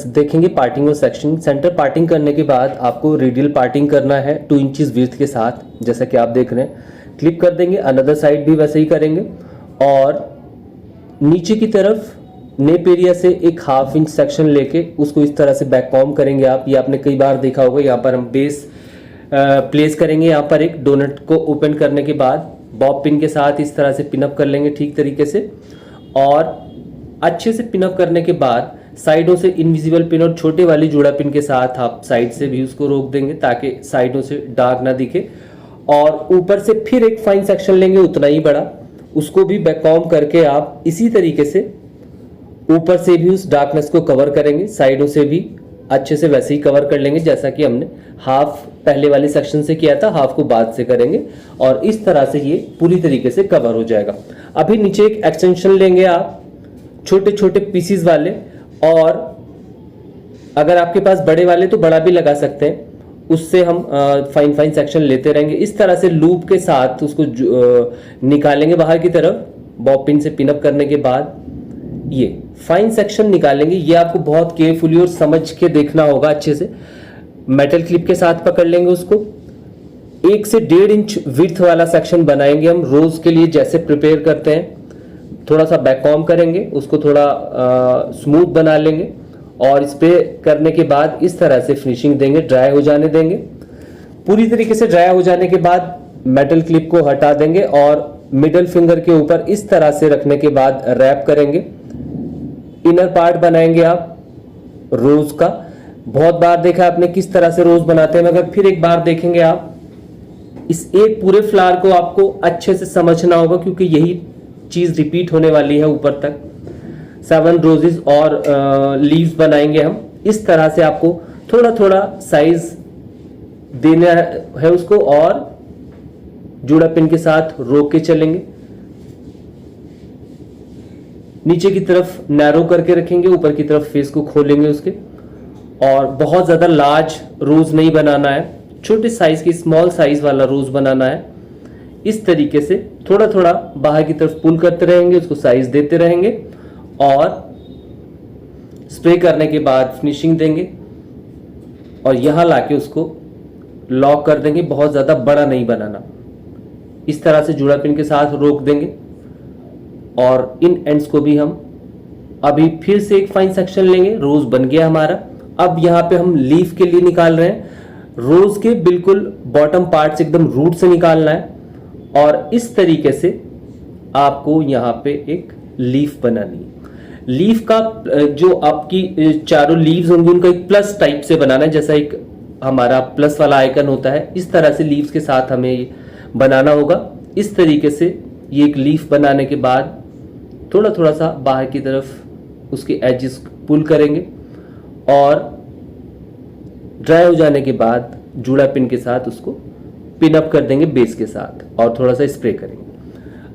देखेंगे पार्टिंग और section. Centre parting करने के बाद आपको रेडियल पार्टिंग करना है 2 इंचेस विड्थ के साथ, जैसा कि आप देख रहे हैं। क्लिप कर देंगे, अनदर साइड भी वैसे ही करेंगे और नीचे की तरफ नेप एरिया से एक 1/2 इंच सेक्शन लेके उसको इस तरह से बैक कॉम करेंगे आप। ये आपने कई बार देखा होगा। यहाँ पर हम बेस प्लेस करेंगे। यहाँ पर एक डोनट को ओपन करने के बाद बॉब पिन के साथ इस तरह से पिनअप कर लेंगे ठीक तरीके से, और अच्छे से पिनअप करने के बाद साइडों से इनविजिबल पिन और छोटे वाली जुड़ा पिन के साथ आप साइड से भी उसको रोक देंगे ताकि साइडों से दाग ना दिखे। और ऊपर से फिर एक फाइन सेक्शन लेंगे उतना ही बड़ा, उसको भी बैक कॉम करके आप इसी तरीके से ऊपर से भी उस डार्कनेस को कवर करेंगे, साइडों से भी अच्छे से वैसे ही कवर कर लेंगे जैसा कि हमने हाफ पहले वाले सेक्शन से किया था, हाफ को बाद से करेंगे और इस तरह से ये पूरी तरीके से कवर हो जाएगा। अभी नीचे एक एक्सटेंशन लेंगे आप छोटे छोटे पीसीज वाले, और अगर आपके पास बड़े वाले तो बड़ा भी लगा सकते हैं, उससे हम फाइन फाइन सेक्शन लेते रहेंगे। इस तरह से लूप के साथ उसको निकालेंगे बाहर की तरफ। बॉब पिन से पिनअप करने के बाद ये फाइन सेक्शन निकालेंगे। ये आपको बहुत केयरफुली और समझ के देखना होगा अच्छे से। मेटल क्लिप के साथ पकड़ लेंगे उसको। 1 से 1.5 इंच विड्थ वाला सेक्शन बनाएंगे हम रोज के लिए जैसे प्रिपेयर करते हैं। थोड़ा सा बैक कॉम करेंगे, उसको थोड़ा स्मूथ बना लेंगे और इस पे करने के बाद इस तरह से फिनिशिंग देंगे, ड्राई हो जाने देंगे। पूरी तरीके से ड्राई हो जाने के बाद मेटल क्लिप को हटा देंगे और मिडल फिंगर के ऊपर इस तरह से रखने के बाद रैप करेंगे। इनर पार्ट बनाएंगे आप रोज का। बहुत बार देखा आपने किस तरह से रोज बनाते हैं, मगर फिर एक बार देखेंगे आप। इस एक पूरे फ्लावर को आपको अच्छे से समझना होगा क्योंकि यही चीज रिपीट होने वाली है ऊपर तक। 7 रोजेस और लीव्स बनाएंगे हम। इस तरह से आपको थोड़ा थोड़ा साइज देना है उसको और जुड़ा पिन के साथ रोक के चलेंगे। नीचे की तरफ नैरो करके रखेंगे, ऊपर की तरफ फेस को खोलेंगे उसके। और बहुत ज्यादा लार्ज रोज नहीं बनाना है, छोटे साइज की स्मॉल साइज वाला रोज बनाना है। इस तरीके से थोड़ा थोड़ा बाहर की तरफ पुल करते रहेंगे, उसको साइज देते रहेंगे और स्प्रे करने के बाद फिनिशिंग देंगे और यहां लाके उसको लॉक कर देंगे। बहुत ज्यादा बड़ा नहीं बनाना। इस तरह से जुड़ा पिन के साथ रोक देंगे और इन एंड्स को भी हम अभी फिर से एक फाइन सेक्शन लेंगे। रोज बन गया हमारा। अब यहाँ पे हम लीफ के लिए निकाल रहे हैं। रोज के बिल्कुल बॉटम पार्ट से एकदम रूट से निकालना है और इस तरीके से आपको यहाँ पे एक लीफ बनानी है। लीफ का जो आपकी चारों लीव्स होंगी उनका एक प्लस टाइप से बनाना है, जैसा एक हमारा प्लस वाला आइकन होता है। इस तरह से लीव्स के साथ हमें ये बनाना होगा। इस तरीके से ये एक लीफ बनाने के बाद थोड़ा थोड़ा सा बाहर की तरफ उसके एजेस पुल करेंगे और ड्राई हो जाने के बाद जुड़ा पिन के साथ उसको पिन अप कर देंगे बेस के साथ और थोड़ा सा स्प्रे करेंगे।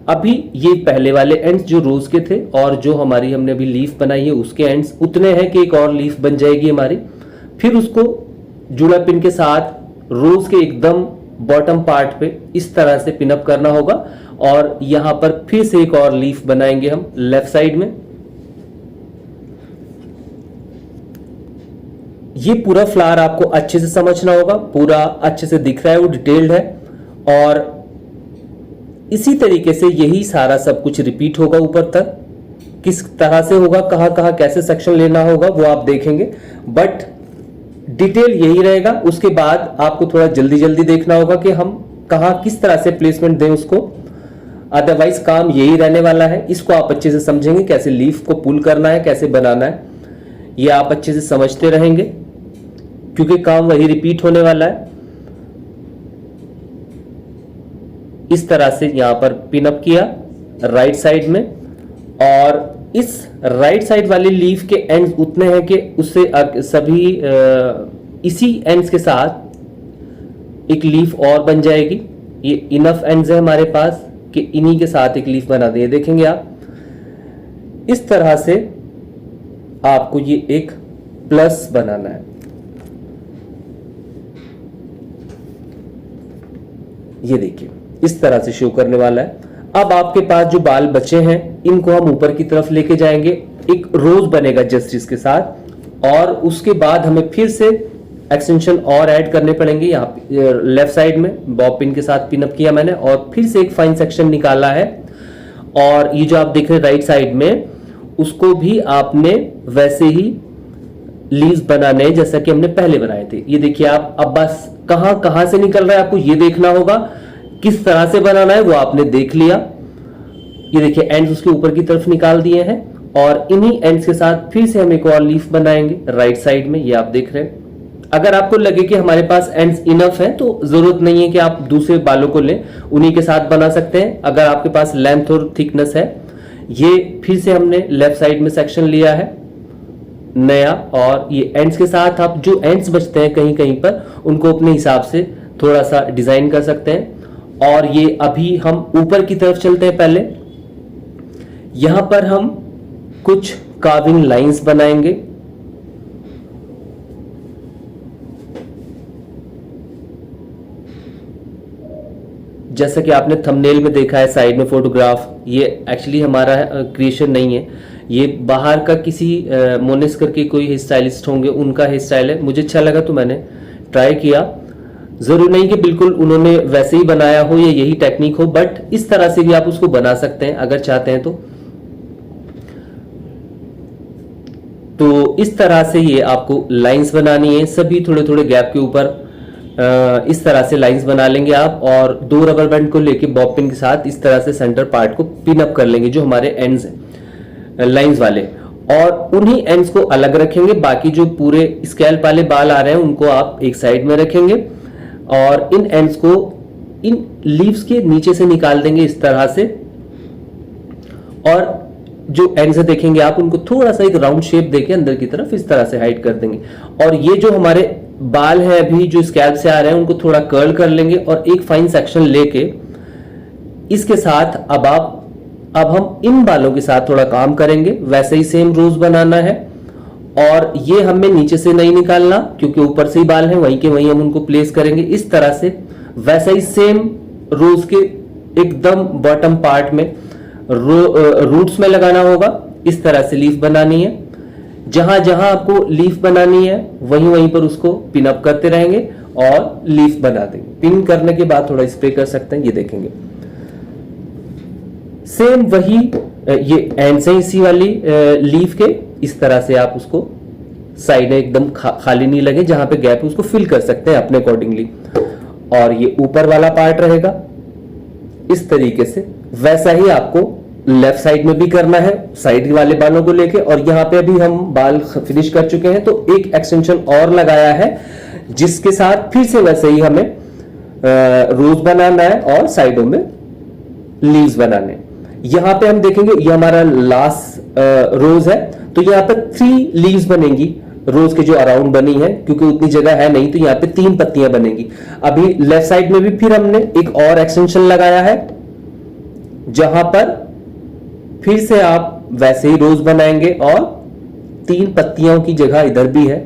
अभी ये पहले वाले एंड्स जो रोज के थे और जो हमारी हमने अभी लीफ बनाई है उसके एंड्स उतने हैं कि एक और लीफ बन जाएगी हमारी। फिर उसको जुड़ा पिन के साथ रोज के एकदम बॉटम पार्ट पे इस तरह से पिन अप करना होगा और यहां पर फिर से एक और लीफ बनाएंगे हम लेफ्ट साइड में। ये पूरा फ्लावर आपको अच्छे से समझना होगा, पूरा अच्छे से दिख रहा है, वो डिटेल्ड है। और इसी तरीके से यही सारा सब कुछ रिपीट होगा ऊपर तक। किस तरह से होगा, कहां कहां कैसे सेक्शन लेना होगा वो आप देखेंगे, बट डिटेल यही रहेगा। उसके बाद आपको थोड़ा जल्दी जल्दी देखना होगा कि हम कहां किस तरह से प्लेसमेंट दें उसको, अदरवाइज काम यही रहने वाला है। इसको आप अच्छे से समझेंगे, कैसे लीफ को पुल करना है, कैसे बनाना है, ये आप अच्छे से समझते रहेंगे क्योंकि काम वही रिपीट होने वाला है। इस तरह से यहां पर पिन अप किया राइट साइड में और इस राइट साइड वाली लीफ के एंड्स उतने हैं कि उससे सभी इसी एंड्स के साथ एक लीफ और बन जाएगी। ये इनफ एंड्स है हमारे पास कि इन्हीं के साथ एक लीफ बना दिए। देखेंगे आप इस तरह से आपको ये एक प्लस बनाना है। ये देखिए इस तरह से शो करने वाला है। अब आपके पास जो बाल बचे हैं इनको हम ऊपर की तरफ लेके जाएंगे। एक रोज बनेगा जस्ट इसके साथ और उसके बाद हमें फिर से एक्सटेंशन और ऐड करने पड़ेंगे। यहाँ पे लेफ्ट साइड में बॉब पिन के साथ पिन अप किया मैंने और फिर से एक फाइन सेक्शन निकाला है। और ये जो आप देख रहे हैं राइट साइड में, उसको भी आपने वैसे ही लीव्स बनाने हैं जैसा कि हमने पहले बनाए थे। ये देखिए आप, अब बस कहां से निकल रहा है आपको ये देखना होगा, किस तरह से बनाना है वो आपने देख लिया। ये देखिए एंड्स उसके ऊपर की तरफ निकाल दिए हैं और इन्हीं एंड्स के साथ फिर से हम एक और लीफ बनाएंगे राइट साइड में। ये आप देख रहे हैं। अगर आपको लगे कि हमारे पास एंड्स इनफ है तो जरूरत नहीं है कि आप दूसरे बालों को लें, उन्हीं के साथ बना सकते हैं। अगर आपके पास लेंथ और थिकनेस है, ये फिर से हमने लेफ्ट साइड में सेक्शन लिया है नया, और ये एंड्स के साथ आप जो एंड्स बचते हैं कहीं कहीं पर, उनको अपने हिसाब से थोड़ा सा डिजाइन कर सकते हैं। और ये अभी हम ऊपर की तरफ चलते हैं। पहले यहां पर हम कुछ कार्विंग लाइंस बनाएंगे। जैसा कि आपने थंबनेल में देखा है साइड में फोटोग्राफ, ये एक्चुअली हमारा क्रिएशन नहीं है, ये बाहर का किसी मोनिस करके कोई हेयर स्टाइलिस्ट होंगे उनका हेयर स्टाइल है। मुझे अच्छा लगा तो मैंने ट्राई किया। जरूर नहीं कि बिल्कुल उन्होंने वैसे ही बनाया हो या यही टेक्निक हो, बट इस तरह से भी आप उसको बना सकते हैं अगर चाहते हैं तो इस तरह से ये आपको लाइंस बनानी है। सभी थोड़े थोड़े गैप के ऊपर इस तरह से लाइंस बना लेंगे आप, और 2 रबर बैंड को लेके बॉब पिन के साथ इस तरह से सेंटर पार्ट को पिन अप कर लेंगे जो हमारे एंड्स हैं लाइंस वाले, और उन्हीं एंड्स को अलग रखेंगे। बाकी जो पूरे स्कैल्प वाले बाल आ रहे हैं उनको आप एक साइड में रखेंगे और इन एंड्स को इन लीव्स के नीचे से निकाल देंगे इस तरह से। और जो एंड्स देखेंगे आप, उनको थोड़ा सा एक राउंड शेप देके अंदर की तरफ इस तरह से हाइड कर देंगे। और ये जो हमारे बाल है अभी जो स्कैल्प से आ रहे हैं, उनको थोड़ा कर्ल कर लेंगे और एक फाइन सेक्शन लेके इसके साथ अब हम इन बालों के साथ थोड़ा काम करेंगे। वैसे ही सेम रोज बनाना है, और ये हमें नीचे से नहीं निकालना क्योंकि ऊपर से ही बाल हैं, वहीं के वहीं हम उनको प्लेस करेंगे इस तरह से। वैसे ही सेम रोज के एकदम बॉटम पार्ट में रूट्स में लगाना होगा। इस तरह से लीफ बनानी है। जहां जहां आपको लीफ बनानी है वहीं वहीं पर उसको पिन अप करते रहेंगे और लीफ बना देंगे। पिन करने के बाद थोड़ा स्प्रे कर सकते हैं, ये देखेंगे। सेम वही ये एंड से इसी वाली लीफ के इस तरह से आप उसको साइड में एकदम खाली नहीं लगे, जहां पे गैप है उसको फिल कर सकते हैं अपने अकॉर्डिंगली। और ये ऊपर वाला पार्ट रहेगा इस तरीके से। वैसा ही आपको लेफ्ट साइड में भी करना है साइड वाले बालों को लेके। और यहाँ पे अभी हम बाल फिनिश कर चुके हैं तो एक एक्सटेंशन और लगाया है जिसके साथ फिर से वैसे ही हमें रोज बनाना है और साइडों में लीव्स बनाने। यहाँ पे हम देखेंगे ये हमारा लास्ट रोज है, तो यहाँ पे 3 लीव्स बनेंगी रोज के जो अराउंड बनी है, क्योंकि उतनी जगह है नहीं तो यहाँ पे 3 पत्तियां बनेंगी। अभी लेफ्ट साइड में भी फिर हमने एक और एक्सटेंशन लगाया है जहां पर फिर से आप वैसे ही रोज बनाएंगे और 3 पत्तियों की जगह इधर भी है,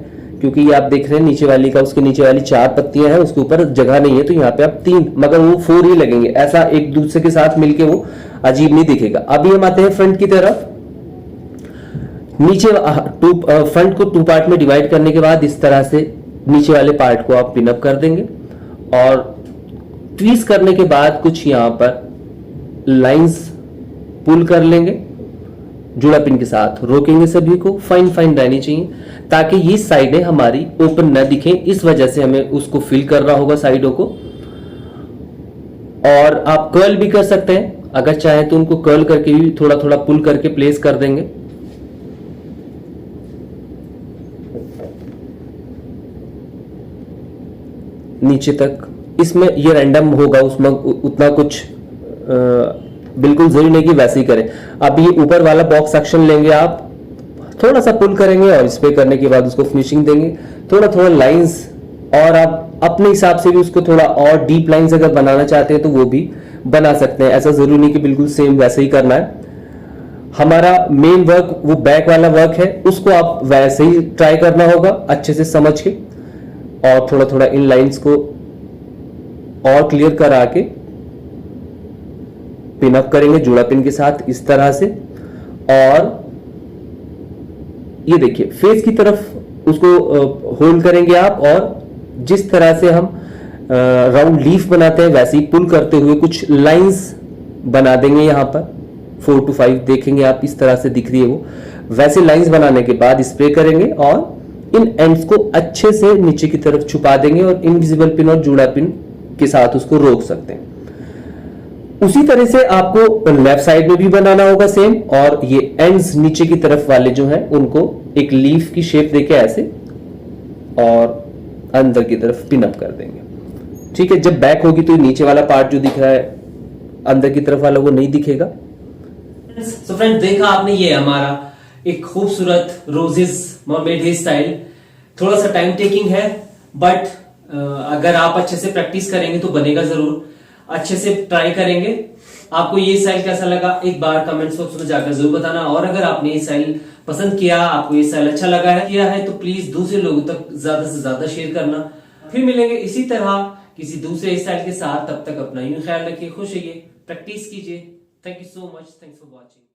क्योंकि ये आप देख रहे हैं नीचे वाली का, उसके नीचे वाली 4 पत्तियां हैं, उसके ऊपर जगह नहीं है, तो यहाँ पे आप 3, मगर वो 4 ही लगेंगे। ऐसा एक दूसरे के साथ मिलके वो अजीब नहीं दिखेगा। अभी हम आते हैं फ्रंट की तरफ। नीचे फ्रंट को 2 पार्ट में डिवाइड करने के बाद इस तरह से नीचे वाले पार्ट को आप पिनअप कर देंगे और ट्वीज करने के बाद कुछ यहां पर लाइंस पुल कर लेंगे, जुड़ा पिन के साथ रोकेंगे। सभी को फाइन फाइन रहनी चाहिए ताकि ये साइडें हमारी ओपन न दिखें, इस वजह से हमें उसको फिल करना होगा साइडों को। और आप कर्ल भी कर सकते हैं, अगर चाहें तो उनको कर्ल करके भी थोड़ा थोड़ा पुल करके प्लेस कर देंगे। नीचे तक इसमें ये रैंडम होगा, उसमें उतना कुछ बिल्कुल जरूरी नहीं कि वैसे ही करें। अब ये ऊपर वाला बॉक्स सेक्शन लेंगे, आप थोड़ा सा पुल करेंगे और स्प्रे करने के बाद उसको फिनिशिंग देंगे। थोड़ा थोड़ा लाइंस, और आप अपने हिसाब से भी उसको थोड़ा और डीप लाइंस अगर बनाना चाहते हैं तो वो भी बना सकते हैं। ऐसा जरूरी नहीं कि बिल्कुल सेम वैसे ही करना है। हमारा मेन वर्क वो बैक वाला वर्क है, उसको आप वैसे ही ट्राई करना होगा अच्छे से समझ के, और थोड़ा थोड़ा इन लाइंस को और क्लियर करा के पिन अप करेंगे जुड़ा पिन के साथ इस तरह से। और ये देखिए फेस की तरफ उसको होल्ड करेंगे आप, और जिस तरह से हम राउंड लीफ बनाते हैं वैसे ही पुल करते हुए कुछ लाइंस बना देंगे। यहाँ पर 4 to 5 देखेंगे आप, इस तरह से दिख रही है वो। वैसे लाइंस बनाने के बाद स्प्रे करेंगे और इन एंड्स को अच्छे से नीचे की तरफ छुपा देंगे और इनविजिबल पिन और जूड़ा पिन के साथ उसको रोक सकते हैं। उसी तरह से आपको लेफ्ट साइड में भी बनाना होगा सेम, और ये एंड्स नीचे की तरफ वाले जो हैं उनको एक लीफ की शेप देके ऐसे और अंदर की तरफ पिन अप कर देंगे। ठीक है, जब बैक होगी तो नीचे वाला पार्ट जो दिख रहा है अंदर की तरफ वाला वो नहीं दिखेगा। सो फ्रेंड, देखा आपने, ये हमारा एक खूबसूरत रोजेस मरमेड हेयर स्टाइल। थोड़ा सा टाइम टेकिंग है, बट अगर आप अच्छे से प्रैक्टिस करेंगे तो बनेगा जरूर। अच्छे से ट्राई करेंगे। आपको ये स्टाइल कैसा लगा एक बार कमेंट बॉक्स में जाकर जरूर बताना, और अगर आपने ये स्टाइल पसंद किया, आपको ये स्टाइल अच्छा लगा है तो प्लीज दूसरे लोगों तक ज्यादा से ज्यादा शेयर करना। फिर मिलेंगे इसी तरह किसी दूसरे स्टाइल के साथ। तब तक अपना यूं ख्याल रखिए, खुश रहिए, प्रैक्टिस कीजिए। Thank you so much, thanks for watching.